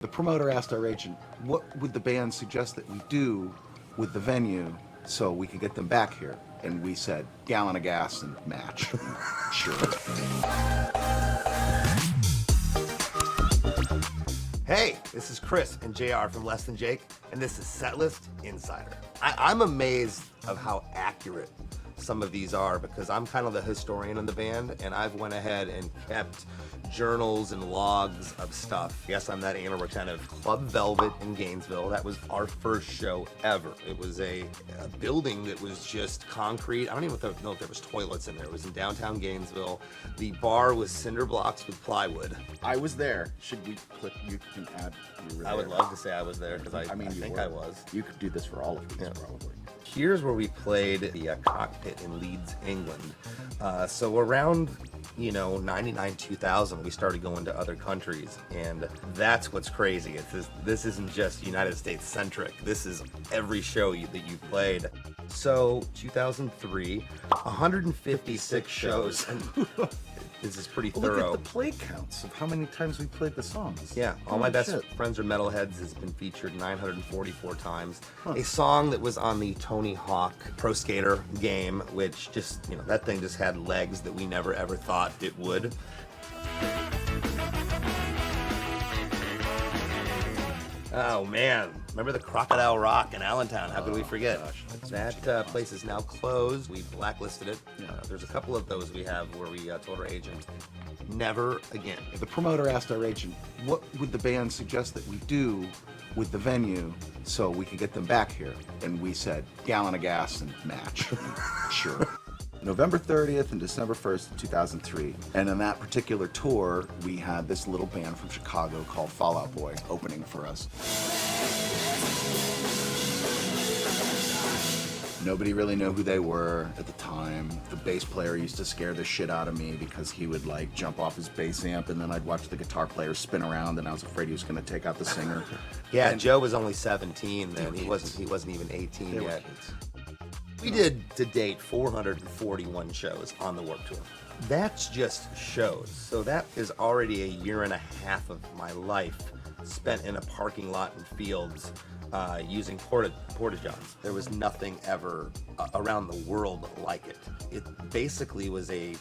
The promoter asked our agent, what would the band suggest that we do with the venue so we could get them back here? And we said, gallon of gas and match. Sure. Hey, this is Chris and JR from Less Than Jake, and this is Setlist Insider. I'm amazed of how accurate some of these are because I'm kind of the historian in the band, and I've went ahead and kept journals and logs of stuff. Yes, I'm that anal retentive. Club Velvet in Gainesville, that was our first show ever. It was a building that was just concrete. I don't even know if there was toilets in there. It was in downtown Gainesville. The bar was cinder blocks with plywood. I was there. Should we click? You can add. You were there. I would love to say I was there because I think I was. You could do this for all of these, probably. Here's where we played the Cockpit in Leeds, England. So around, 99, 2000, we started going to other countries, and that's what's crazy. This isn't just United States centric. This is every show that you played. So 2003, 156 shows. This is pretty thorough. Look at the play counts of how many times we played the songs. Yeah, All My Best Friends Are Metalheads has been featured 944 times. A song that was on the Tony Hawk Pro Skater game, which just, that thing just had legs that we never ever thought it would. Oh man, remember the Crocodile Rock in Allentown? How could we forget? Gosh, that place is now closed. We blacklisted it. There's a couple of those we have where we told our agent, never again. The promoter asked our agent, what would the band suggest that we do with the venue so we could get them back here? And we said, gallon of gas and match. Sure. November 30th and December 1st, 2003. And on that particular tour, we had this little band from Chicago called Fall Out Boy opening for us. Nobody really knew who they were at the time. The bass player used to scare the shit out of me because he would jump off his bass amp, and then I'd watch the guitar player spin around, and I was afraid he was going to take out the singer. Yeah, and Joe was only 17 then. He wasn't even 18 yet. We did, to date, 441 shows on the Warped Tour. That's just shows. So that is already a year and a half of my life spent in a parking lot in fields using porta-johns. There was nothing ever around the world like it. It basically was a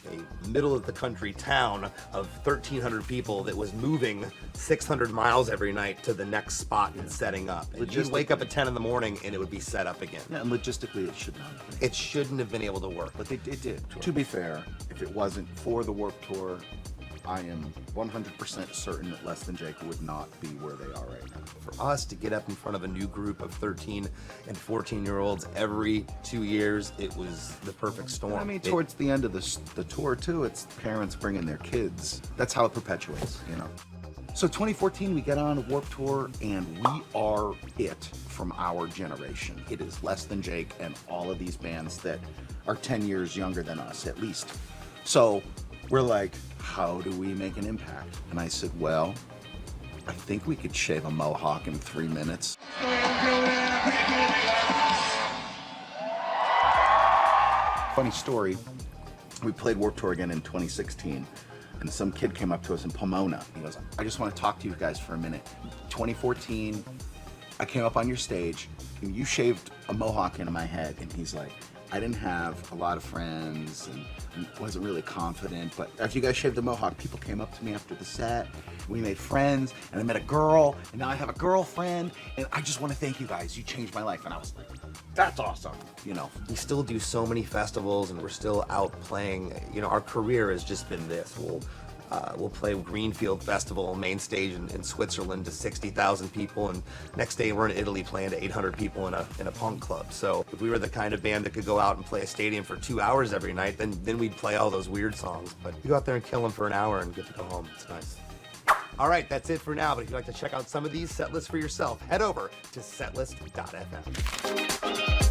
middle-of-the-country town of 1,300 people that was moving 600 miles every night to the next spot and setting up. And you'd wake up at 10 in the morning and it would be set up again. Yeah, and logistically it should not have been. It shouldn't have been able to work. But it did. To be fair, if it wasn't for the Warped Tour, I am 100% certain that Less Than Jake would not be where they are right now. For us to get up in front of a new group of 13 and 14-year-olds every 2 years, it was the perfect storm. I mean, towards the end of the tour, too, it's parents bringing their kids. That's how it perpetuates, So 2014, we get on a Warped Tour, and we are it from our generation. It is Less Than Jake and all of these bands that are 10 years younger than us, at least. So we're like, how do we make an impact? And I said, well, I think we could shave a mohawk in 3 minutes. Funny story, we played Warped Tour again in 2016, and some kid came up to us in Pomona. He goes, I just want to talk to you guys for a minute. 2014, I came up on your stage, and you shaved a mohawk into my head. And he's like, I didn't have a lot of friends and wasn't really confident, but after you guys shaved the mohawk, people came up to me after the set, we made friends, and I met a girl, and now I have a girlfriend, and I just want to thank you guys. You changed my life. And I was like, that's awesome. We still do so many festivals, and we're still out playing. Our career has just been this. We'll play Greenfield Festival, main stage in Switzerland to 60,000 people, and next day we're in Italy playing to 800 people in a punk club. So if we were the kind of band that could go out and play a stadium for 2 hours every night, then we'd play all those weird songs. But you go out there and kill them for an hour and get to go home. It's nice. All right, that's it for now. But if you'd like to check out some of these set lists for yourself, head over to setlist.fm.